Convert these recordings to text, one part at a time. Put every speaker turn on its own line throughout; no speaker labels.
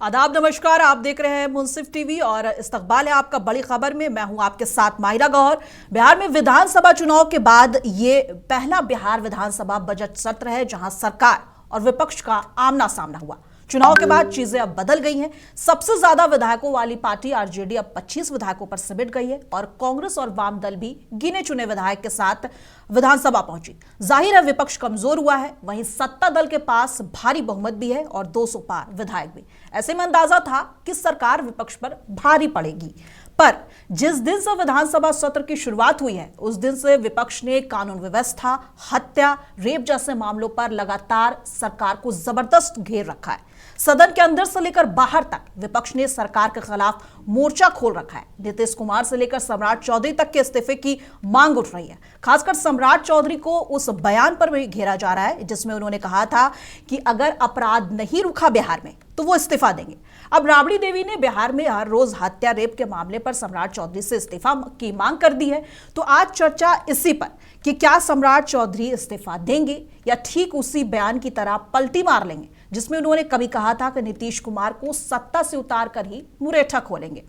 आदाब नमस्कार। आप देख रहे हैं मुंसिफ टीवी और इस्तकबाल है आपका बड़ी खबर में। मैं हूं आपके साथ माहिरा गौहर। बिहार में विधानसभा चुनाव के बाद ये पहला बिहार विधानसभा बजट सत्र है जहां सरकार और विपक्ष का आमना सामना हुआ। चुनाव के बाद चीजें अब बदल गई हैं। सबसे ज्यादा विधायकों वाली पार्टी आरजेडी अब 25 विधायकों पर सिमट गई है और कांग्रेस और वाम दल भी गिने चुने विधायक के साथ विधानसभा पहुंची। जाहिर है विपक्ष कमजोर हुआ है, वहीं सत्ता दल के पास भारी बहुमत भी है और 200 पार विधायक भी। ऐसे में अंदाजा था कि सरकार विपक्ष पर भारी पड़ेगी, पर जिस दिन से विधानसभा सत्र की शुरुआत हुई है उस दिन से विपक्ष ने कानून व्यवस्था, हत्या, रेप जैसे मामलों पर लगातार सरकार को जबरदस्त घेर रखा है। सदन के अंदर से लेकर बाहर तक विपक्ष ने सरकार के खिलाफ मोर्चा खोल रखा है। नीतीश कुमार से लेकर सम्राट चौधरी तक के इस्तीफे की मांग उठ रही है। खासकर सम्राट चौधरी को उस बयान पर भी घेरा जा रहा है जिसमें उन्होंने कहा था कि अगर अपराध नहीं रुका बिहार में तो वो इस्तीफा देंगे। अब राबड़ी देवी ने बिहार में हर रोज हत्या, रेप के मामले पर सम्राट चौधरी से इस्तीफा की मांग कर दी है। तो आज चर्चा इसी पर कि क्या सम्राट चौधरी इस्तीफा देंगे या ठीक उसी बयान की तरह पलटी मार लेंगे जिसमें उन्होंने कभी कहा था कि नीतीश कुमार को सत्ता से उतार कर ही मुरेठा खोलेंगे।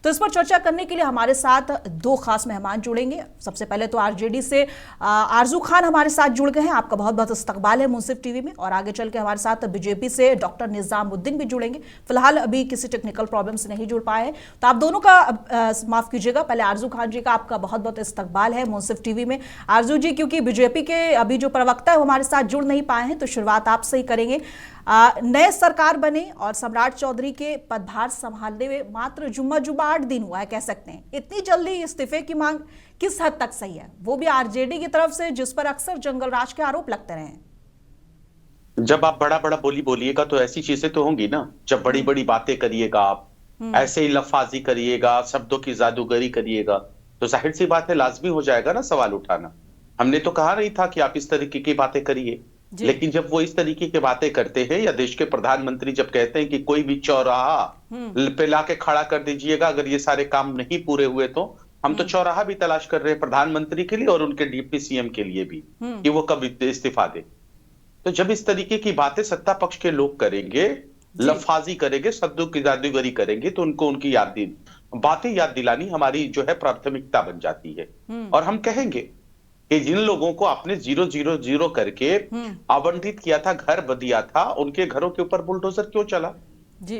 तो इस पर चर्चा करने के लिए हमारे साथ दो खास मेहमान जुड़ेंगे। सबसे पहले तो आरजेडी से आरजू खान हमारे साथ जुड़ गए हैं। आपका बहुत बहुत इस्तकबाल है मुंसिफ टीवी में। और आगे चल के हमारे साथ बीजेपी से डॉक्टर निजामुद्दीन भी जुड़ेंगे। फिलहाल अभी किसी टेक्निकल प्रॉब्लम से नहीं जुड़ पाए हैं, तो आप दोनों का माफ कीजिएगा। पहले आरजू खान जी का आपका बहुत बहुत इस्तकबाल है मुंसिफ टीवी में। आरजू जी, क्योंकि बीजेपी के अभी जो प्रवक्ता है वो हमारे साथ जुड़ नहीं पाए हैं, तो शुरुआत आपसे ही करेंगे। नए सरकार बने और सम्राट चौधरी के पदभार संभालने में मात्र जुम्मा 8 दिन हुआ है, कह सकते हैं। इतनी जल्दी इस्तीफे की मांग किस हद तक सही है, वो भी आरजेडी की तरफ से, जिस पर अक्सर जंगलराज के आरोप लगते रहे हैं।
जब आप बड़ा बड़ा बोलिएगा तो ऐसी चीजें तो होंगी ना। जब बड़ी बड़ी बातें करिएगा, आप ऐसे ही लफाजी करिएगा, शब्दों की जादूगरी करिएगा, तो जाहिर सी बात है लाजमी हो जाएगा ना सवाल उठाना। हमने तो कहा नहीं था कि आप इस तरीके की बातें करिए, लेकिन जब वो इस तरीके की बातें करते हैं या देश के प्रधानमंत्री जब कहते हैं कि कोई भी चौराहा पे लाके खड़ा कर दीजिएगा अगर ये सारे काम नहीं पूरे हुए, तो हम तो चौराहा भी तलाश कर रहे हैं प्रधानमंत्री के लिए और उनके डिप्टी सीएम के लिए भी कि वो कब इस्तीफा दे। तो जब इस तरीके की बातें सत्ता पक्ष के लोग करेंगे, लफाजी करेंगे, शब्दों की जादूगरी करेंगे, तो उनको उनकी बातें याद दिलानी हमारी जो है प्राथमिकता बन जाती है। और हम कहेंगे कि जिन लोगों को आपने 000 करके आवंटित किया था, घर दिया था, उनके घरों के ऊपर बुलडोजर क्यों चला?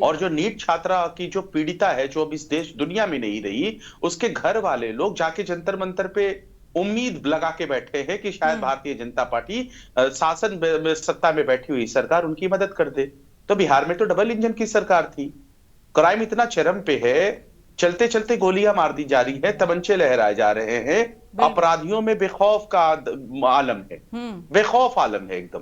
और जो नीट छात्रा की जो पीड़िता है, जो अब इस देश दुनिया में नहीं रही, उसके घर वाले लोग जाके जंतर मंतर पे उम्मीद लगा के बैठे हैं कि शायद भारतीय जनता पार्टी शासन में सत्ता में बैठी हुई सरकार उनकी मदद कर दे। तो बिहार में तो डबल इंजन की सरकार थी। क्राइम इतना चरम पे है, चलते चलते गोलियां मार दी जा रही है, तमंचे लहराए जा रहे हैं, अपराधियों में बेखौफ का आलम है, बेखौफ आलम है, एकदम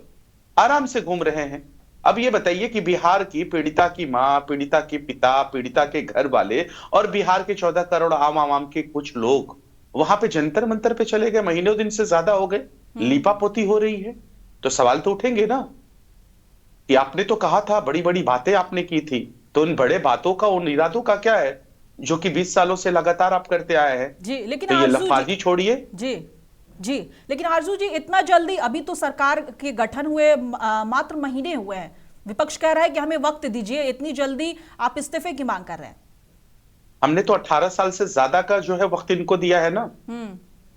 आराम से घूम रहे हैं। अब ये बताइए कि बिहार की पीड़िता की मां, पीड़िता के पिता, पीड़िता के घर वाले और बिहार के 14 करोड़ आम आवाम के कुछ लोग वहां पे जंतर मंतर पे चले गए, महीनों दिन से ज्यादा हो गए, लीपापोती हो रही है। तो सवाल तो उठेंगे ना कि आपने तो कहा था, बड़ी बड़ी बातें आपने की थी, तो उन बड़े बातों का, उन इरादों का क्या है जो कि 20 सालों से लगातार आप करते आए हैं?
जी, लेकिन
तो ये लफाजी छोड़िए।
जी, लेकिन आरजू जी, इतना जल्दी, अभी तो सरकार के गठन हुए मात्र महीने हुए हैं, विपक्ष कह रहा है कि हमें वक्त दीजिए, इतनी जल्दी आप इस्तीफे की मांग कर रहे हैं।
हमने तो 18 साल से ज्यादा का जो है वक्त इनको दिया है ना।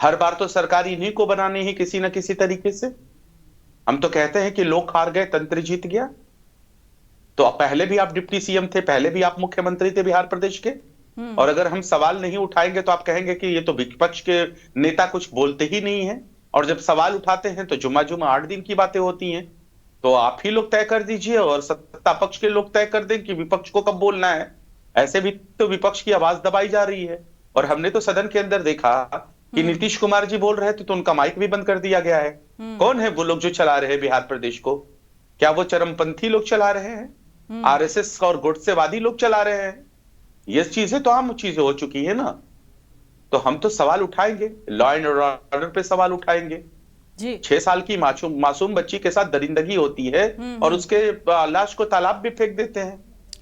हर बार तो सरकार इन्हीं को बनानी है किसी ना किसी तरीके से। हम तो कहते हैं कि लोग हार गए, तंत्र जीत गया। तो पहले भी आप डिप्टी सीएम थे, पहले भी आप मुख्यमंत्री थे बिहार प्रदेश के, और अगर हम सवाल नहीं उठाएंगे तो आप कहेंगे कि ये तो विपक्ष के नेता कुछ बोलते ही नहीं है। और जब सवाल उठाते हैं तो जुम्मा 8 दिन की बातें होती हैं। तो आप ही लोग तय कर दीजिए और सत्ता पक्ष के लोग तय कर दें कि विपक्ष को कब बोलना है। ऐसे भी तो विपक्ष की आवाज दबाई जा रही है। और हमने तो सदन के अंदर देखा कि नीतीश कुमार जी बोल रहे थे तो उनका माइक भी बंद कर दिया गया है। कौन है वो लोग जो चला रहे हैं बिहार प्रदेश को? क्या वो चरमपंथी लोग चला रहे हैं? आरएसएस और गोडसेवादी लोग चला रहे हैं? ये चीजें तो आम चीजें हो चुकी है ना। तो हम तो सवाल उठाएंगे, लॉ एंड ऑर्डर पे सवाल उठाएंगे। 6 साल की मासूम बच्ची के साथ दरिंदगी होती है और उसके लाश को तालाब भी फेंक देते हैं।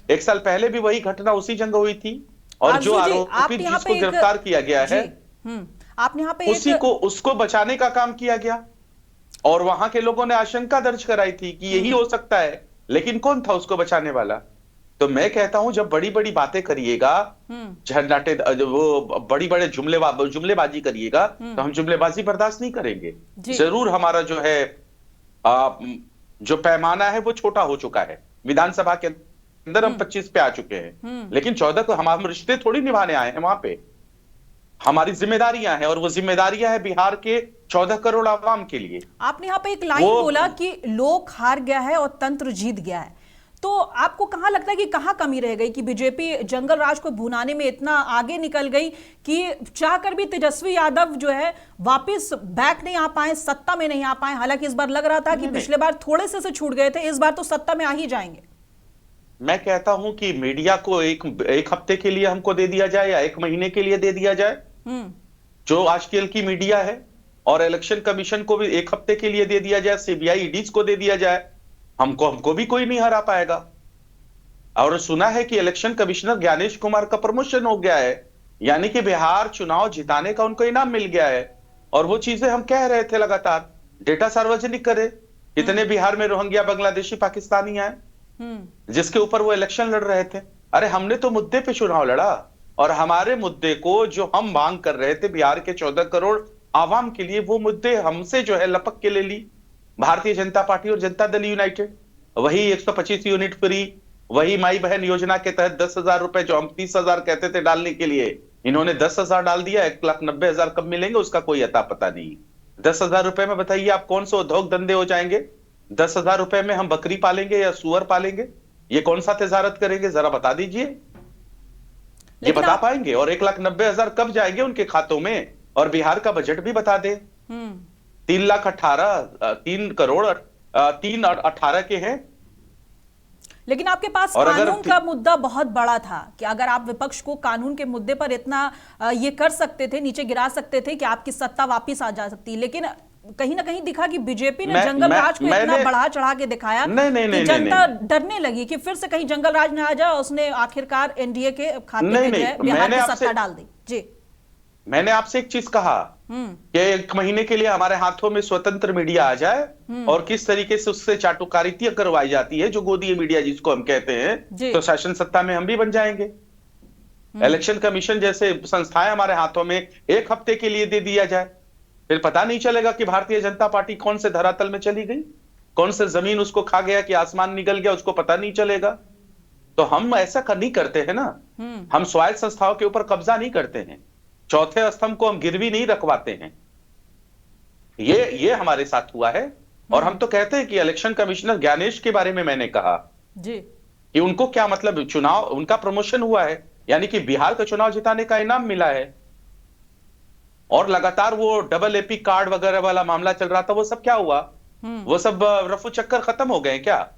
1 साल पहले भी वही घटना उसी जगह हुई थी। और जो आरोपी जिसको गिरफ्तार किया गया है,
आपने यहाँ पे
उसी को, उसको बचाने का काम किया गया। और वहां के लोगों ने आशंका दर्ज कराई थी कि यही हो सकता है, लेकिन कौन था उसको बचाने वाला? तो मैं कहता हूं जब बड़ी बड़ी बातें करिएगा, झंडाटे वो बड़ी बड़े जुमलेबाजी करिएगा, तो हम जुमलेबाजी बर्दाश्त नहीं करेंगे। जरूर हमारा जो है जो पैमाना है वो छोटा हो चुका है। विधानसभा के अंदर हम 25 पे आ चुके हैं, लेकिन 14 को हम रिश्ते थोड़ी निभाने आए हैं। वहां पे हमारी जिम्मेदारियां हैं, और वो जिम्मेदारियां हैं बिहार के 14 करोड़ आवाम के लिए।
आपने यहाँ पे एक लाइन बोला कि लोक हार गया है और तंत्र जीत गया है, तो आपको कहाँ लगता है कि कहाँ कमी रह गई कि बीजेपी जंगल राज को भुनाने में इतना आगे निकल गई कि चाहकर भी तेजस्वी यादव जो है वापस बैक नहीं आ पाए, सत्ता में नहीं आ पाए? हालांकि इस बार लग रहा था कि पिछले बार थोड़े से छूट गए थे, इस बार तो सत्ता में आ ही जाएंगे।
मैं कहता हूं कि मीडिया को एक हफ्ते के लिए हमको दे दिया जाए या 1 महीने के लिए दे दिया जाए, जो आजकल की मीडिया है, और इलेक्शन कमीशन को भी 1 हफ्ते के लिए दे दिया जाए, सीबीआई ईडीज को दे दिया जाए, हमको भी कोई नहीं हरा पाएगा। और सुना है कि इलेक्शन कमिश्नर ज्ञानेश कुमार का प्रमोशन हो गया है, यानी कि बिहार चुनाव जिताने का उनको इनाम मिल गया है। और वो चीजें हम कह रहे थे लगातार, डेटा सार्वजनिक करे, कितने बिहार में रोहिंग्या, बांग्लादेशी, पाकिस्तानी आए जिसके ऊपर वो इलेक्शन लड़ रहे थे। अरे हमने तो मुद्दे पे चुनाव लड़ा, और हमारे मुद्दे को जो हम मांग कर रहे थे बिहार के 14 करोड़ आवाम के लिए, वो मुद्दे हमसे जो है लपक के ले ली भारतीय जनता पार्टी और जनता दल यूनाइटेड। वही 125 यूनिट फ्री, वही माई बहन योजना के तहत 10,000 रुपए, जो हम 30,000 कहते थे डालने के लिए, इन्होंने 10,000 डाल दिया। 1,90,000 कब मिलेंगे उसका कोई अता पता नहीं। 10,000 रुपए में बताइए आप कौन से उद्योग धंधे हो जाएंगे? 10,000 रुपए में हम बकरी पालेंगे या सुअर पालेंगे? ये कौन सा तजारत करेंगे, जरा बता दीजिए। ये बता पाएंगे? और 1,90,000 कब जाएंगे उनके खातों में? और बिहार का बजट भी बता दे। 3,18 के हैं।
लेकिन आपके पास कानून का मुद्दा बहुत बड़ा था कि अगर आप विपक्ष को कानून के मुद्दे पर इतना ये कर सकते थे, नीचे गिरा सकते थे कि आपकी सत्ता वापस आ जा सकती। लेकिन कहीं ना कहीं दिखा कि बीजेपी ने जंगल राज को इतना बढ़ा चढ़ा के दिखाया कि जनता डरने लगी कि फिर से कहीं जंगल राज ना आ जाए। उसने आखिरकार एनडीए के खाते में बिहार की सत्ता डाल दी। जी,
मैंने आपसे एक चीज कहा कि 1 महीने के लिए हमारे हाथों में स्वतंत्र मीडिया आ जाए, और किस तरीके से उससे चाटुकारिता करवाई जाती है, जो गोदी मीडिया जिसको हम कहते हैं, तो शासन सत्ता में हम भी बन जाएंगे। इलेक्शन कमीशन जैसे संस्थाएं हमारे हाथों में 1 हफ्ते के लिए दे दिया जाए, फिर पता नहीं चलेगा कि भारतीय जनता पार्टी कौन से धरातल में चली गई, कौन से जमीन उसको खा गया कि आसमान निकल गया, उसको पता नहीं चलेगा। तो हम ऐसा नहीं करते हैं ना, हम स्वायत्त संस्थाओं के ऊपर कब्जा नहीं करते हैं, चौथे स्तंभ को हम गिरवी नहीं रखवाते हैं। ये हमारे साथ हुआ है। और हम तो कहते हैं कि इलेक्शन कमिश्नर ज्ञानेश के बारे में मैंने कहा
जी
कि उनको क्या मतलब, चुनाव उनका प्रमोशन हुआ है, यानी कि बिहार का चुनाव जिताने का इनाम मिला है। और लगातार वो डबल एपी कार्ड वगैरह वाला मामला चल रहा था, वो सब क्या हुआ? वो सब रफू चक्कर खत्म हो गए क्या?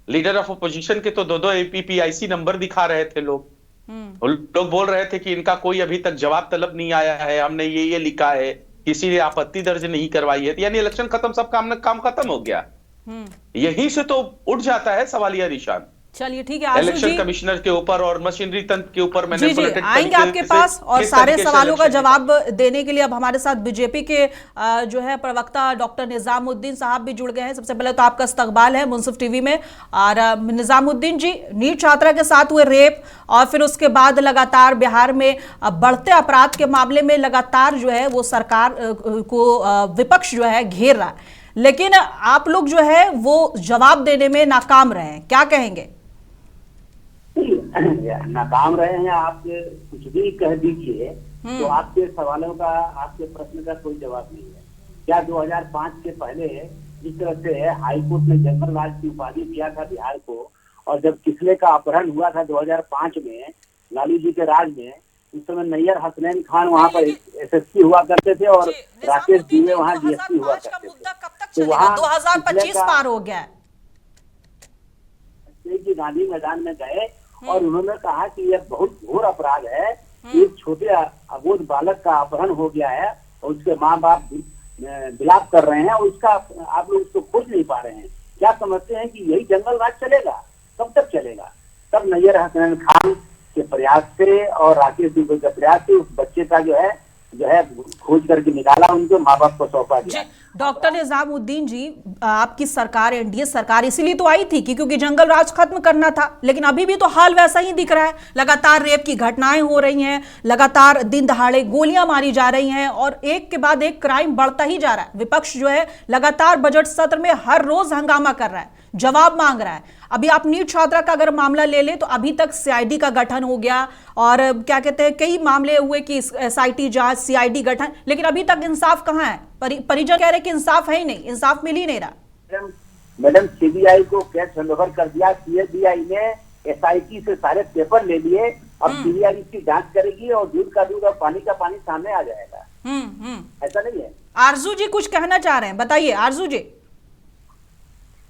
लीडर ऑफ अपोजिशन के तो 2-2 एपीपीआईसी नंबर दिखा रहे थे लोग। लोग बोल रहे थे कि इनका कोई अभी तक जवाब तलब नहीं आया है, हमने ये लिखा है, किसी ने आपत्ति दर्ज नहीं करवाई है, यानी इलेक्शन खत्म, सब काम खत्म हो गया। यहीं से तो उठ जाता है सवालिया निशान।
चलिए ठीक है,
इलेक्शन कमिश्नर के ऊपर और मशीनरी तंत्र के ऊपर मैंने
आएंगे आपके पास, और सारे सवालों का जवाब देने के लिए अब हमारे साथ बीजेपी के जो है प्रवक्ता डॉक्टर निजामुद्दीन साहब भी जुड़ गए हैं। सबसे पहले तो आपका इस्तकबाल है मुंसिफ टीवी में। और निजामुद्दीन जी, नीट छात्रा के साथ हुए रेप और फिर उसके बाद लगातार बिहार में बढ़ते अपराध के मामले में लगातार जो है वो सरकार को विपक्ष जो है घेर रहा है, लेकिन आप लोग जो है वो जवाब देने में नाकाम रहे हैं, क्या कहेंगे?
नाकाम रहे हैं, आप कुछ भी कह दीजिए तो आपके सवालों का, आपके प्रश्न का कोई जवाब नहीं है। क्या 2005 के पहले जिस तरह से हाईकोर्ट ने जंगल राज की उपाधि दिया था बिहार को, और जब किसले का अपहरण हुआ था 2005 में लालू जी के राज में, उस समय नैयर हसनैन खान वहाँ पर एसएसपी हुआ करते थे और राकेश दुबे वहाँ डीएसपी हुआ करते थे।
तो वहाँ 2025 पार हो गया।
गांधी मैदान में गए और उन्होंने कहा कि यह बहुत घोर अपराध है, एक छोटे अबोध बालक का अपहरण हो गया है और उसके माँ बाप विलाप कर रहे हैं और उसका आप लोग उसको खोज नहीं पा रहे हैं। क्या समझते हैं कि यही जंगल राज चलेगा? कब तक चलेगा? तब नैयर हसनैन खान के प्रयास से और राकेश दुबे के प्रयास से उस बच्चे का जो है जो है खोज करके निकाला, उनको माँ बाप को सौंपा गया।
डॉक्टर निजामुद्दीन जी, आपकी सरकार, एनडीए सरकार इसीलिए तो आई थी कि क्योंकि जंगल राज खत्म करना था, लेकिन अभी भी तो हाल वैसा ही दिख रहा है। लगातार रेप की घटनाएं हो रही हैं, लगातार दिन दहाड़े गोलियां मारी जा रही हैं और एक के बाद एक क्राइम बढ़ता ही जा रहा है। विपक्ष जो है लगातार बजट सत्र में हर रोज हंगामा कर रहा है, जवाब मांग रहा है। अभी आप नीट छात्रा का अगर मामला ले लें तो अभी तक सीआईडी का गठन हो गया और क्या कहते हैं कई मामले हुए कि एसआईटी जांच, सीआईडी गठन, लेकिन अभी तक इंसाफ कहां है? परिजन कह रहे कि इंसाफ है ही नहीं, इंसाफ मिल ही नहीं रहा।
मैडम सीबीआई को केस हैंडओवर कर दिया, सीबीआई ने एसआईटी से सारे पेपर ले लिए, अब सीबीआई इसकी जांच करेगी और दूध का दूध और पानी का पानी सामने आ जाएगा। ऐसा नहीं है।
आरजू जी कुछ कहना चाह रहे हैं, बताइए आरजू जी।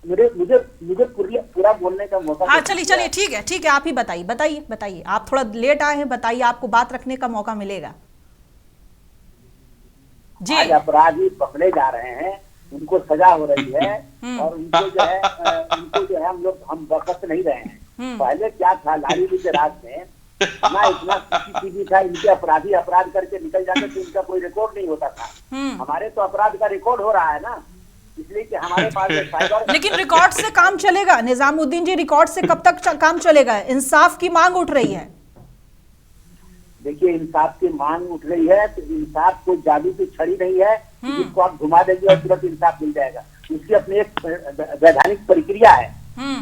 मुझे पूरा बोलने का मौका।
हाँ चलिए ठीक है आप ही बताइए आप थोड़ा लेट आए हैं, बताइए, आपको बात रखने का मौका मिलेगा जी।
आज अपराधी पकड़े जा रहे हैं, उनको सजा हो रही है और उनको जो है हम बख्श नहीं रहे हैं। पहले क्या था, लालू जी के राज में इतना सीसीटीवी था, इनके अपराधी अपराध करके निकल जाते थे, इनका कोई रिकॉर्ड नहीं होता था। हमारे तो अपराध का रिकॉर्ड हो रहा है ना, इसलिए कि हमारे पास
लेकिन रिकॉर्ड से काम चलेगा निजामुद्दीन जी? रिकॉर्ड से कब तक काम चलेगा? इंसाफ की मांग उठ रही है।
देखिए, इंसाफ की मांग उठ रही है तो इंसाफ को जादू की छड़ी नहीं है जिसको आप घुमा देंगे और तुरंत इंसाफ मिल जाएगा। उसकी अपनी एक वैधानिक प्रक्रिया है,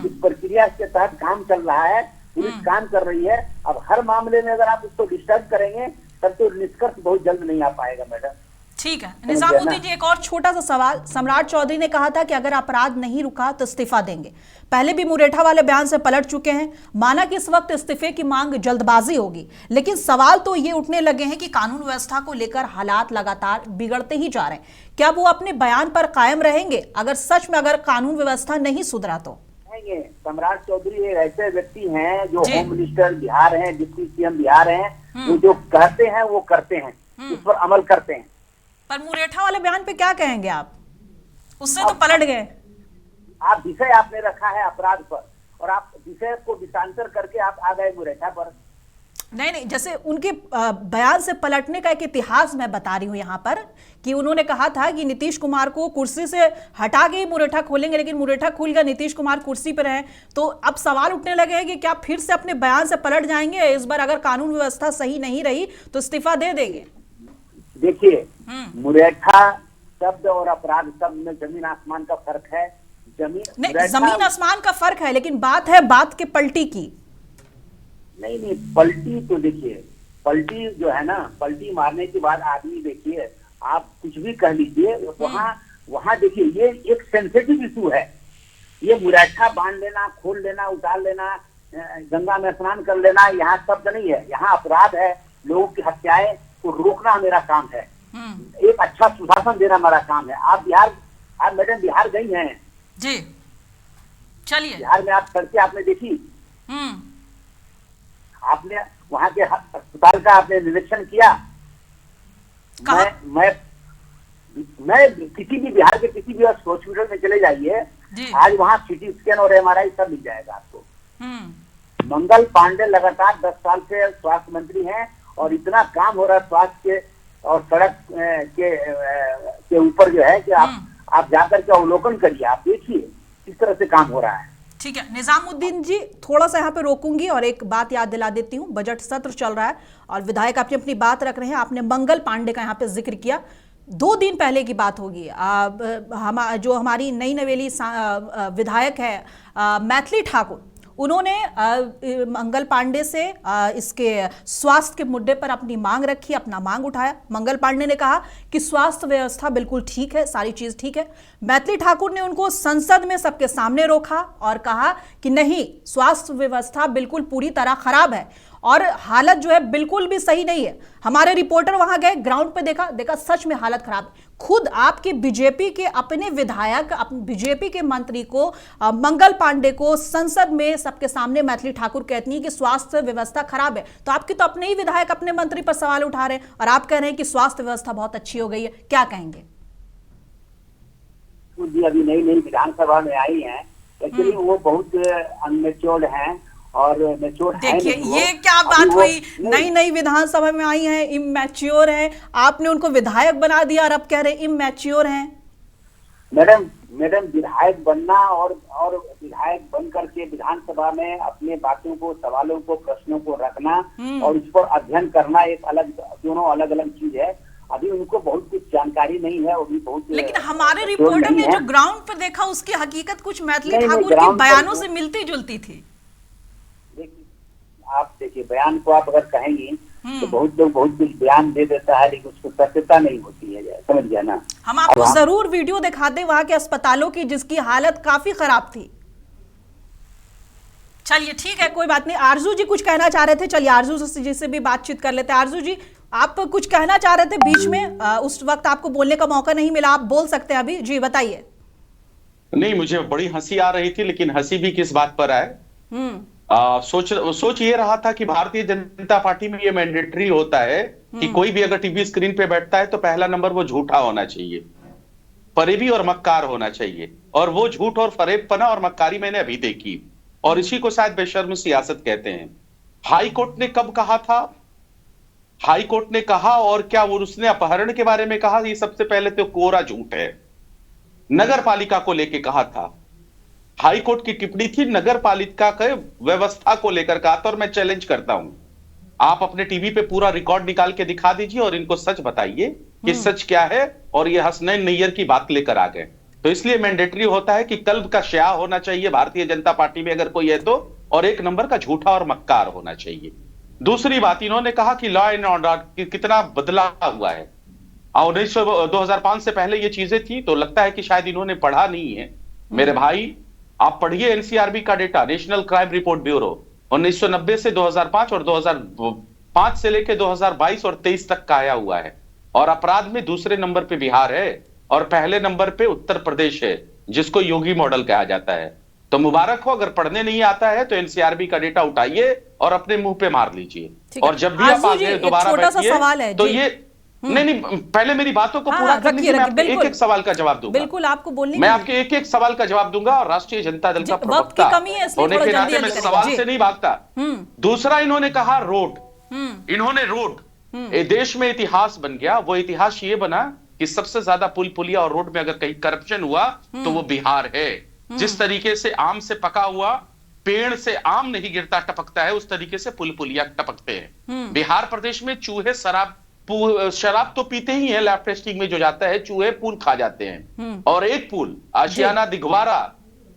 इस प्रक्रिया के तहत काम चल रहा है, पुलिस काम कर रही है। अब हर मामले में अगर आप उसको डिस्टर्ब करेंगे तब तो निष्कर्ष बहुत जल्द नहीं आ पाएगा मैडम।
ठीक है निजामुद्दीन जी, एक और छोटा सा सवाल। सम्राट चौधरी ने कहा था कि अगर अपराध नहीं रुका तो इस्तीफा देंगे। पहले भी मुरेठा वाले बयान से पलट चुके हैं, माना कि इस वक्त इस्तीफे की मांग जल्दबाजी होगी, लेकिन सवाल तो ये उठने लगे हैं कि कानून व्यवस्था को लेकर हालात लगातार बिगड़ते ही जा रहे हैं। क्या वो अपने बयान पर कायम रहेंगे अगर सच में अगर कानून व्यवस्था नहीं सुधरा तो?
सम्राट चौधरी एक ऐसे व्यक्ति हैं जो होम मिनिस्टर बिहार हैं, डिप्टी सीएम बिहार हैं, वो जो कहते हैं वो करते हैं, उस पर अमल करते हैं।
पर मुरेठा वाले बयान पे क्या कहेंगे आप? उससे तो पलट गए।
आप विषय आपने रखा है अपराध पर और आप विषय को विषांतर करके आप आ गए मुरेठा पर।
नहीं, जैसे उनके बयान से पलटने का एक इतिहास मैं बता रही हूँ यहाँ पर कि उन्होंने कहा था कि नीतीश कुमार को कुर्सी से हटा के ही मुरेठा खोलेंगे, लेकिन मुरेठा खुल गया, नीतीश कुमार कुर्सी पर रहे। तो अब सवाल उठने लगे हैं कि क्या फिर से अपने बयान से पलट जाएंगे? इस बार अगर कानून व्यवस्था सही नहीं रही तो इस्तीफा दे देंगे।
देखिए, मुरेठा शब्द और अपराध शब्द में जमीन आसमान का फर्क है।
जमीन आसमान का फर्क है, लेकिन बात है बात के पलटी की।
नहीं, पलटी तो देखिए, पलटी जो है ना, पलटी मारने के बाद आदमी, देखिए आप कुछ भी कह लीजिए, वहाँ देखिए ये एक सेंसिटिव इशू है। ये मुरेठा बांध लेना, खोल लेना, उतार लेना, गंगा में स्नान कर लेना, यहाँ शब्द नहीं है। यहाँ अपराध है, लोगों की हत्याएं को रोकना मेरा काम है, एक अच्छा सुशासन देना मेरा काम है। आप मैडम बिहार गई हैं
जी, चलिए
बिहार में आप सड़कें आपने देखी, आपने वहां के अस्पताल का आपने निरीक्षण किया? मैं किसी भी बिहार के किसी भी हॉस्पिटल में चले जाइए, आज वहाँ सीटी स्कैन और एमआरआई सब मिल जाएगा आपको। मंगल पांडे लगातार 10 साल से स्वास्थ्य मंत्री हैं और इतना काम हो रहा है स्वास्थ्य के और सड़क के ऊपर जो है कि आप जाकर के अवलोकन करिए, आप देखिए किस तरह से काम हो रहा है।
ठीक है निजामुद्दीन जी, थोड़ा सा यहाँ पे रोकूंगी और एक बात याद दिला देती हूँ। बजट सत्र चल रहा है और विधायक अपनी अपनी बात रख रहे हैं। आपने मंगल पांडे का यहाँ पे जिक्र किया, 2 दिन पहले की बात होगी। जो हमारी नई नवेली विधायक है मैथिली ठाकुर, उन्होंने मंगल पांडे से इसके स्वास्थ्य के मुद्दे पर अपनी मांग रखी, अपना मांग उठाया। मंगल पांडे ने कहा कि स्वास्थ्य व्यवस्था बिल्कुल ठीक है, सारी चीज ठीक है। मैथिली ठाकुर ने उनको संसद में सबके सामने रोका और कहा कि नहीं, स्वास्थ्य व्यवस्था बिल्कुल पूरी तरह खराब है और हालत जो है बिल्कुल भी सही नहीं है। हमारे रिपोर्टर वहां गए, ग्राउंड पे देखा सच में हालत खराब। खुद आपके बीजेपी के अपने विधायक, बीजेपी के मंत्री को, मंगल पांडे को संसद में सबके सामने मैथिली ठाकुर कहती है कि स्वास्थ्य व्यवस्था खराब है। तो आपके तो अपने ही विधायक अपने मंत्री पर सवाल उठा रहे हैं और आप कह रहे हैं कि स्वास्थ्य व्यवस्था बहुत अच्छी हो गई है, क्या कहेंगे?
अभी नई विधानसभा में आई है, एक्चुअली वो बहुत अनमेच्योर्ड हैं और मैच्योर है
देखिए
नहीं वो।
ये क्या
अभी
बात
वो
हुई,
नहीं,
नई नई विधानसभा में आई हैं, इमैच्योर है, आपने उनको विधायक बना दिया और अब कह रहे इमैच्योर हैं।
मैडम मैडम विधायक बनना और विधायक बन करके विधानसभा में अपने बातों को, सवालों को, प्रश्नों को रखना और उस पर अध्ययन करना एक अलग, दोनों अलग अलग चीज है। अभी उनको बहुत कुछ जानकारी नहीं है, वो भी बहुत,
लेकिन हमारे
मैच्योर
रिपोर्टर
नहीं
ने
है।
जो ग्राउंड पर देखा उसकी हकीकत कुछ मैथिली
नहीं,
ठाकुर के
ग्राउंड पर
बयानों
तो-
से मिलती जुलती थी।
देखिए, आप देखिए बयान को आप अगर कहेंगी तो बहुत लोग बहुत कुछ बयान दे देता है, लेकिन उसको सत्यता नहीं होती है, समझ गया ना।
हम आपको
अब
जरूर वीडियो दिखाते वहां के अस्पतालों की, जिसकी हालत काफी खराब थी। चलिए ठीक है, कोई बात नहीं। आरजू जी कुछ कहना चाह रहे थे, चलिए आरजू जी से भी बातचीत कर लेते हैं। आरजू जी, आप कुछ कहना चाह रहे थे बीच में, उस वक्त आपको बोलने का मौका नहीं मिला, आप बोल सकते हैं अभी, जी बताइए।
नहीं, मुझे बड़ी हंसी आ रही थी, लेकिन हंसी भी किस बात पर आए। सोच ये रहा था कि भारतीय जनता पार्टी में ये मैंडेटरी होता है कि कोई भी अगर टीवी स्क्रीन पे बैठता है तो पहला नंबर वो झूठा होना चाहिए, फरेबी और मक्कार होना चाहिए। और वो झूठ और फरेबपना और मक्कारी मैंने अभी देखी, और इसी को शायद बेशर्म सियासत कहते हैं। हाई कोर्ट ने कब कहा था? हाई कोर्ट ने कहा, और क्या वो उसने अपहरण के बारे में कहा? ये सबसे पहले तो कोरा झूठ है। नगर पालिका को लेके कहा था, हाई कोर्ट की टिप्पणी थी नगर पालिका के व्यवस्था को लेकर कहा था। और मैं चैलेंज करता हूं, आप अपने टीवी पे पूरा रिकॉर्ड निकाल के दिखा दीजिए और इनको सच बताइए कि सच क्या है। और ये हसनैन नैयर की बात लेकर आ गए, तो इसलिए मैंडेटरी होता है कि कल्ब का शया होना चाहिए भारतीय जनता पार्टी में अगर कोई है तो, और एक नंबर का झूठा और मक्कार होना चाहिए। दूसरी बात, इन्होंने कहा कि लॉ एंड ऑर्डर कितना बदला हुआ है। 2005 से पहले ये चीजें थी, तो लगता है कि शायद इन्होंने पढ़ा नहीं है। मेरे भाई, आप पढ़िए एनसीआरबी का data, national crime report bureau, 1990 से 2005 और 2005 से लेकर 2022 और 23 तक का आया हुआ है। और अपराध में दूसरे नंबर पे बिहार है और पहले नंबर पे उत्तर प्रदेश है, जिसको योगी मॉडल कहा जाता है। तो मुबारक हो, अगर पढ़ने नहीं आता है तो एनसीआरबी का डेटा उठाइए और अपने मुंह पे मार लीजिए। और जब भी आप आगे दोबारा बैठिए तो ये नहीं, पहले मेरी बातों को पूरा कर लीजिए। मैं आपके एक एक सवाल का जवाब दूंगा।
बिल्कुल, आपको बोलने
मैं आपके एक एक सवाल का जवाब दूंगा, और राष्ट्रीय जनता दल का प्रवक्ता होने के नाते मैं सवाल से नहीं भागता। दूसरा, इन्होंने कहा रोड, इन्होंने रोड, ये देश में इतिहास बन गया। वो इतिहास ये बना कि सबसे ज्यादा पुल पुलिया और रोड में अगर कहीं करप्शन हुआ तो वो बिहार है। जिस तरीके से आम से पका हुआ पेड़ से आम नहीं गिरता टपकता है, उस तरीके से पुल पुलिया टपकते हैं। बिहार प्रदेश में चूहे शराब तो पीते ही हैं, लैब टेस्टिंग में जो जाता है, चूहे पुल खा जाते हैं। और एक पुल आशियाना दिघवारा,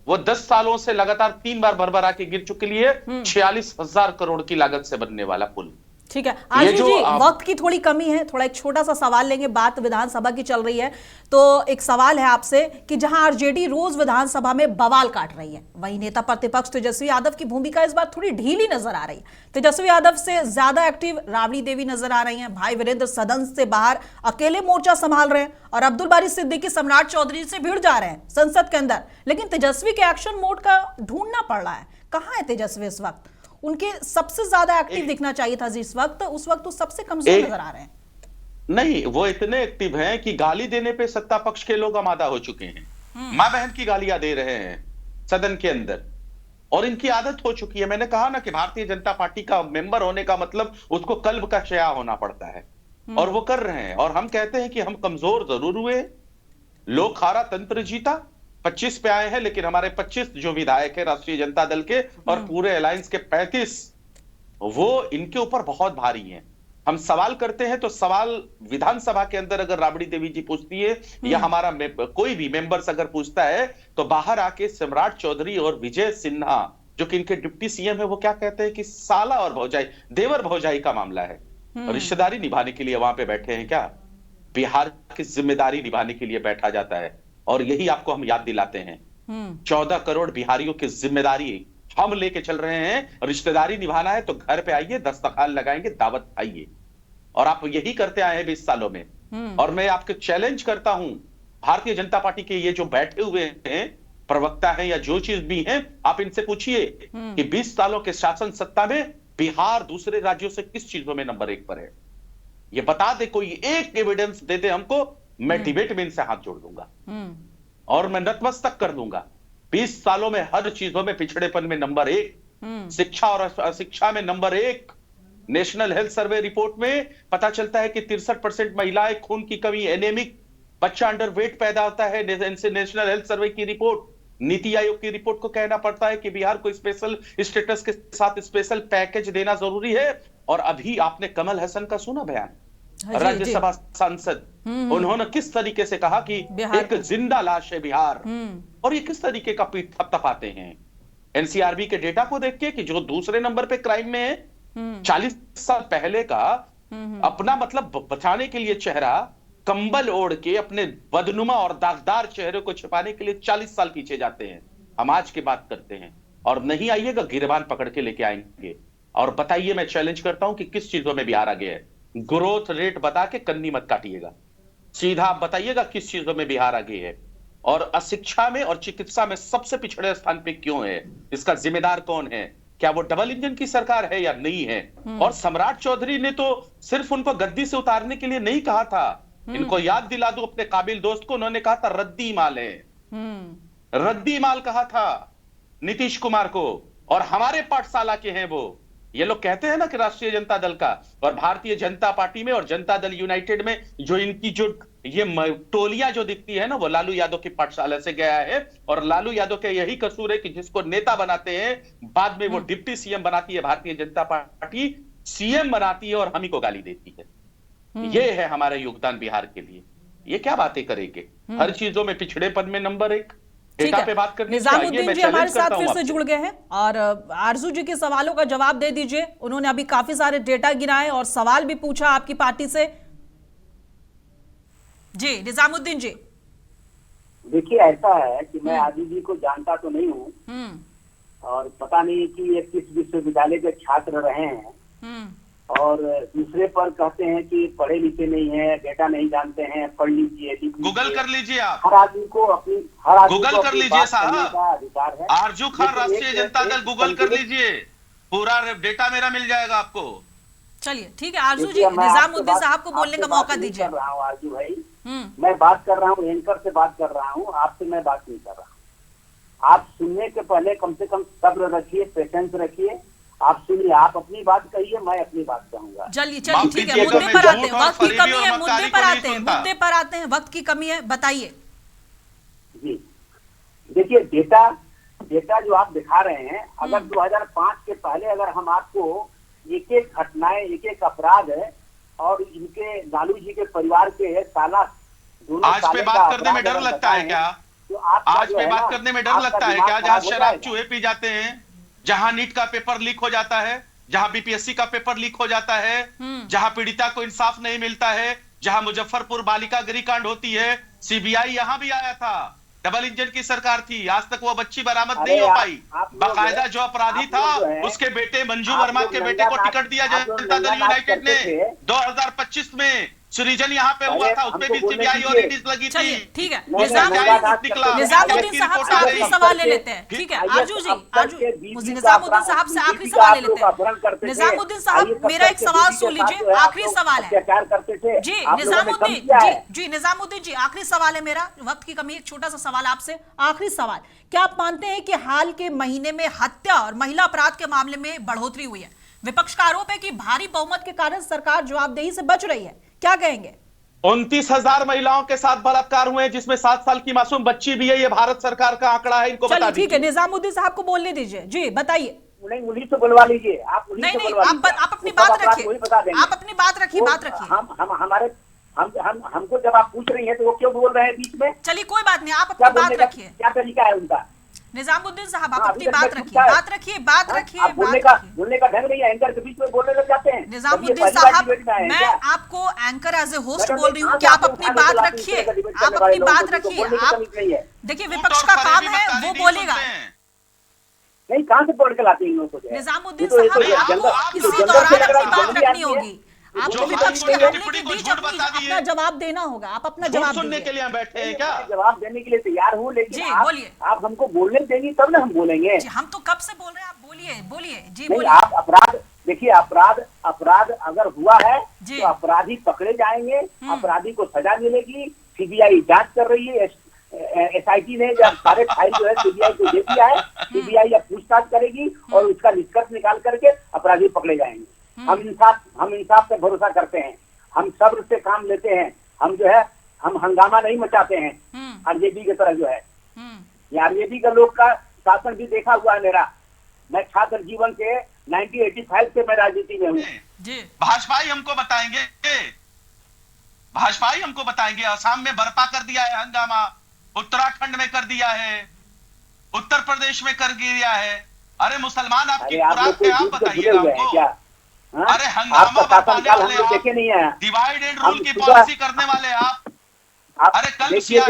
वो 10 सालों से लगातार 3 बार भरभरा के गिर चुके लिए 46,000 करोड़ की लागत से बनने वाला पुल।
ठीक है आशु जी, वक्त की थोड़ी कमी है, थोड़ा एक छोटा सा सवाल लेंगे, बात विधानसभा की चल रही है तो एक सवाल है आपसे कि जहां आरजेडी रोज विधानसभा में बवाल काट रही है, वहीं नेता प्रतिपक्ष तेजस्वी यादव की भूमिका इस बार थोड़ी ढीली नजर आ रही है। तेजस्वी यादव से ज्यादा एक्टिव राबड़ी देवी नजर आ रही हैं, भाई वीरेंद्र सदन से बाहर अकेले मोर्चा संभाल रहे हैं, और अब्दुल बारी सिद्दीकी सम्राट चौधरी से भिड़ जा रहे हैं संसद के अंदर। लेकिन तेजस्वी के एक्शन मोड का ढूंढना पड़ रहा है, कहां है तेजस्वी इस वक्त? उनके सबसे ज्यादा एक्टिव दिखना चाहिए था जिस वक्त, उस वक्त वो सबसे कमजोर नजर आ रहे हैं।
नहीं, वो इतने एक्टिव हैं कि गाली देने पे सत्ता पक्ष के लोग आमादा हो चुके हैं। मां बहन की गालियां दे रहे हैं सदन के अंदर, और इनकी आदत हो चुकी है। मैंने कहा ना कि भारतीय जनता पार्टी का मेंबर होने का मतलब उसको कल्ब का शया होना पड़ता है, और वो कर रहे हैं। और हम कहते हैं कि हम कमजोर जरूर हुए, लोग खारा तंत्र जीता, 25 पे आए हैं, लेकिन हमारे 25 जो विधायक है राष्ट्रीय जनता दल के और पूरे अलायंस के 35, वो इनके ऊपर बहुत भारी हैं। हम सवाल करते हैं तो सवाल विधानसभा के अंदर अगर राबड़ी देवी जी पूछती है या हमारा कोई भी मेंबर्स अगर पूछता है, तो बाहर आके सम्राट चौधरी और विजय सिन्हा जो कि इनके डिप्टी सीएम है, वो क्या कहते हैं कि साला और भौजाई, देवर भौजाई का मामला है, रिश्तेदारी निभाने के लिए वहां पे बैठे हैं क्या? बिहार की जिम्मेदारी निभाने के लिए बैठा जाता है। और यही आपको हम याद दिलाते हैं, 14 करोड़ बिहारियों की जिम्मेदारी हम लेके चल रहे हैं। रिश्तेदारी निभाना है तो घर पे आइए, दस्तरखान लगाएंगे, दावत खाइए। और आप यही करते आए हैं 20 सालों में। और मैं आपको चैलेंज करता हूं, भारतीय जनता पार्टी के ये जो बैठे हुए हैं प्रवक्ता हैं या जो चीज भी हैं, आप इनसे पूछिए कि 20 सालों के शासन सत्ता में बिहार दूसरे राज्यों से किस चीजों में नंबर 1 पर है। ये बता दे, कोई एक एविडेंस दे दे हमको, मैं डिबेट में इनसे हाथ जोड़ दूंगा और मैं नतमस्तक कर दूंगा। 20 सालों में हर चीजों में पिछड़ेपन में नंबर 1 शिक्षा और अशिक्षा में number 1। National health survey report में पता चलता है कि 63% महिलाएं खून की कमी, एनेमिक, बच्चा अंडरवेट पैदा होता है। नेशनल हेल्थ सर्वे की रिपोर्ट, नीति आयोग की रिपोर्ट को कहना पड़ता है कि बिहार को स्पेशल स्टेटस के साथ स्पेशल पैकेज देना जरूरी है। और अभी आपने कमल हसन का सुना बयान, राज्यसभा सांसद, उन्होंने किस तरीके से कहा कि एक जिंदा लाश है बिहार, और ये किस तरीके का पीठ थपथपाते हैं एनसीआरबी के डेटा को देख के कि जो दूसरे नंबर पे क्राइम में है, 40 साल पहले का अपना मतलब बचाने के लिए चेहरा कंबल ओढ़ के अपने बदनुमा और दागदार चेहरे को छिपाने के लिए 40 साल पीछे जाते हैं। हम आज की बात करते हैं, और नहीं आइएगा गिरबान पकड़ के लेके आएंगे और बताइए, मैं चैलेंज करता हूं कि किस चीजों में बिहार आगे है। ग्रोथ रेट बता के कन्नी मत काटिएगा, सीधा आप बताइएगा किस चीजों में बिहार आगे है, और अशिक्षा में और चिकित्सा में सबसे पिछड़े स्थान पे क्यों है, इसका जिम्मेदार कौन है? क्या वो डबल इंजन की सरकार है या नहीं है? और सम्राट चौधरी ने तो सिर्फ उनको गद्दी से उतारने के लिए नहीं कहा था, इनको याद दिला दूं अपने काबिल दोस्त को, उन्होंने कहा था रद्दी माल है, रद्दी माल कहा था नीतीश कुमार को, और हमारे पाठशाला के हैं वो। ये लोग कहते हैं ना कि राष्ट्रीय जनता दल का और भारतीय जनता पार्टी में और जनता दल यूनाइटेड में जो इनकी जो ये टोलियां जो दिखती है ना, वो लालू यादव की पाठशाला से गया है। और लालू यादव का यही कसूर है कि जिसको नेता बनाते हैं बाद में वो डिप्टी सीएम बनाती है भारतीय जनता पार्टी, सीएम बनाती है और हम ही को गाली देती है। ये है हमारा योगदान बिहार के लिए। ये क्या बातें करेंगे, हर चीजों में पिछड़ेपन में नंबर 1। पे बात करनी चाहिए।
निजामुद्दीन जी हमारे साथ फिर से जुड़ गए हैं और आरजू जी के सवालों का जवाब दे दीजिए। उन्होंने अभी काफी सारे डेटा गिनाए और सवाल भी पूछा आपकी पार्टी से। जी निजामुद्दीन जी।
देखिए ऐसा है कि मैं आरजू जी को जानता तो नहीं हूँ, और पता नहीं कि ये किस विश्वविद्यालय के छात्र रहे हैं, और दूसरे पर कहते हैं कि पढ़े लिखे नहीं है, डेटा नहीं जानते हैं। पढ़ लीजिए,
गूगल कर लीजिए आप,
हर आदमी को अपनी
गूगल कर लीजिए साहब,
अधिकार है।
आरजू खान राष्ट्रीय जनता दल गूगल कर लीजिए, पूरा डेटा मेरा मिल जाएगा आपको।
चलिए ठीक है आरजू जी, निजामुद्दीन साहब को बोलने का मौका दीजिए।
आरजू भाई, मैं बात कर रहा हूँ, एंकर से बात कर रहा हूँ, आपसे मैं बात नहीं कर रहा हूँ। आप सुनने के पहले कम से कम सब्र रखिए, पेशेंस रखिए। आप सुनिए, आप अपनी बात कहिए, मैं अपनी बात कहूंगा।
चलिए चलिए ठीक है, मुद्दे पर आते हैं, वक्त की कमी है, मुद्दे पर आते हैं, मुद्दे पर आते हैं, वक्त की कमी है, बताइए।
जी देखिए, डेटा जो आप दिखा रहे हैं, अगर 2005 के पहले अगर हम आपको एक एक घटनाएं, एक एक अपराध है और इनके लालू जी के परिवार के साला दोनों
आज पे बात करने में डर लगता है क्या? आज पे बात करने में डर लगता है क्या? जहाँ शराब चूहे पी जाते हैं, जहां नीट का पेपर लीक हो जाता है, जहां बीपीएससी का पेपर लीक हो जाता है, जहां पीड़िता को इंसाफ नहीं मिलता है, जहां मुजफ्फरपुर बालिका गृहकांड होती है, सीबीआई यहां भी आया था, डबल इंजन की सरकार थी, आज तक वो बच्ची बरामद नहीं हो पाई। बाकायदा जो अपराधी था उसके बेटे मंजू वर्मा के बेटे को टिकट दिया जनता दल यूनाइटेड ने 2025 में। सृजन यहाँ पे हुआ था, उसमें भी सीबीआई ऑडिट लगी थी।
ठीक है, निजामुद्दीन साहब से आखिरी सवाल ले लेते हैं। ठीक है आरजू जी, निजामुद्दीन साहब से आखिरी सवाल ले लेते हैं। निजामुद्दीन साहब, मेरा एक सवाल सुन लीजिए, आखिरी सवाल है जी। निजामुद्दीन जी, आखिरी सवाल है मेरा, वक्त की कमी, एक छोटा सा सवाल आपसे, आखिरी सवाल। क्या आप मानते हैं कि हाल के महीने में हत्या और महिला अपराध के मामले में बढ़ोतरी हुई है? विपक्ष का आरोप है कि भारी बहुमत के कारण सरकार जवाबदेही से बच रही है, क्या कहेंगे?
29,000 महिलाओं के साथ बलात्कार हुए हैं, जिसमें 7 साल की मासूम बच्ची भी है। ये भारत सरकार का आंकड़ा है, इनको बता दीजिए। ठीक है,
निजामुद्दीन साहब को बोलने दीजिए। जी बताइए।
उन्हीं से बुलवा लीजिए आप।
नहीं, आप अपनी बात रखिए, आप अपनी बात रखिए, बात रखिए।
हमको जब आप पूछ रही हैं तो वो क्यों बोल रहे हैं बीच में?
चलिए कोई बात नहीं, आप अपनी बात रखिए।
क्या तरीका है उनका?
निजामुद्दीन साहब आप अपनी बात रखिए, बात रखिए, बात रखिए।
बोलने का ढंग नहीं है, एंकर के बीच में बोलने लग जाते हैं।
निजामुद्दीन साहब, मैं आपको एंकर एज ए होस्ट बोल रही हूँ कि आप अपनी बात रखिए, आप अपनी बात रखिए। आप देखिए, विपक्ष का काम है, वो बोलेगा।
नहीं, कहाँ से पढ़ के लाते हैं इन लोगों को?
निजामुद्दीन साहब, आपको इसी दौरान अपनी बात रखनी होगी, आपको विपक्ष के हमले के बीच अपना जवाब देना होगा। आप अपना जवाब
सुनने के लिए बैठे हैं क्या?
जवाब देने के लिए तैयार हूँ, लेकिन
बोलिए,
आप हमको बोलने देंगी तब ना हम बोलेंगे।
हम तो कब से बोल रहे हैं, आप बोलिए, बोलिए जी,
बोलिए। आप अपराध देखिए, अपराध अगर हुआ है तो अपराधी पकड़े जाएंगे, अपराधी को सजा मिलेगी, सीबीआई जांच कर रही है, SIT ने जब सारे फाइल जो है सीबीआई को दे दिया है, सीबीआई अब पूछताछ करेगी और उसका निष्कर्ष निकाल करके अपराधी पकड़े जाएंगे। हम इंसाफ पे भरोसा करते हैं, हम सब्र से काम लेते हैं, हम जो है हम हंगामा नहीं मचाते हैं आरजेडी की तरह जो है। ये आरजेडी का लोग का शासन भी देखा हुआ है मेरा। मैं छात्र जीवन के 1985 से मैं राजनीति में हूँ।
भाजपा ही हमको बताएंगे असम में बर्पा कर दिया है हंगामा, उत्तराखंड में कर दिया है, उत्तर प्रदेश में कर दिया है। अरे मुसलमान आपकी खुराक पे आप बताइएगा हमको
क्या?
अरे हंगामा बरपाने वाले आप,
देखे नहीं है,
डिवाइड एंड रूल की पॉलिसी करने वाले आप। अरे कल
देखिए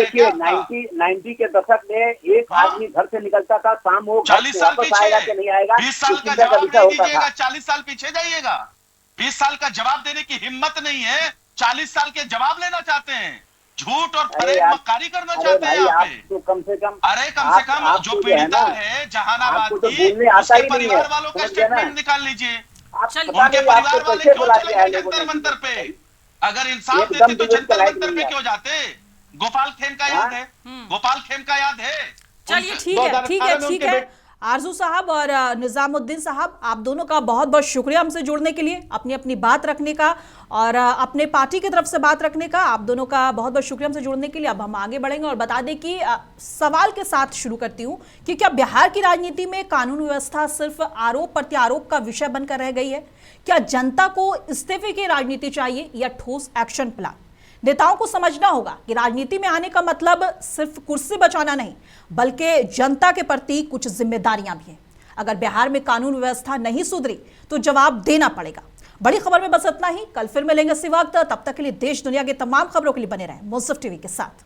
90 के दशक में एक आदमी घर से निकलता था, शाम हो
40 साल
वापस आएगा कि नहीं आएगा,
20 साल का जवाब नहीं दीजिएगा, 40 साल पीछे जाइएगा। 20 साल का जवाब देने की हिम्मत नहीं है, 40 साल के जवाब लेना चाहते हैं, झूठ और फरेब मक्कारी करना चाहते हैं यहाँ पे।
तो कम से कम
जो पीड़िता है जहानाबाद की, उसके परिवार वालों का स्टेटमेंट निकाल लीजिए। उनके परिवार वाले क्यों चले गए जंतर मंतर पे? अगर इंसाफ देते तो जंतर मंतर पे क्यों जाते? गोपाल खेम का याद है?
चलिए ठीक है आरजू साहब और निजामुद्दीन साहब, आप दोनों का बहुत बहुत शुक्रिया हमसे जुड़ने के लिए, अपनी अपनी बात रखने का और अपने पार्टी की तरफ से बात रखने का। आप दोनों का बहुत बहुत शुक्रिया हमसे जुड़ने के लिए। अब हम आगे बढ़ेंगे और बता दें कि सवाल के साथ शुरू करती हूं कि क्या बिहार की राजनीति में कानून व्यवस्था सिर्फ आरोप प्रत्यारोप का विषय बनकर रह गई है? क्या जनता को इस्तीफे की राजनीति चाहिए या ठोस एक्शन प्लान? नेताओं को समझना होगा कि राजनीति में आने का मतलब सिर्फ कुर्सी बचाना नहीं, बल्कि जनता के प्रति कुछ जिम्मेदारियां भी हैं। अगर बिहार में कानून व्यवस्था नहीं सुधरी तो जवाब देना पड़ेगा। बड़ी खबर में बस इतना ही, कल फिर मिलेंगे इसी वक्त। तब तक के लिए देश दुनिया की तमाम खबरों के लिए बने रहें मुंसिफ टीवी के साथ।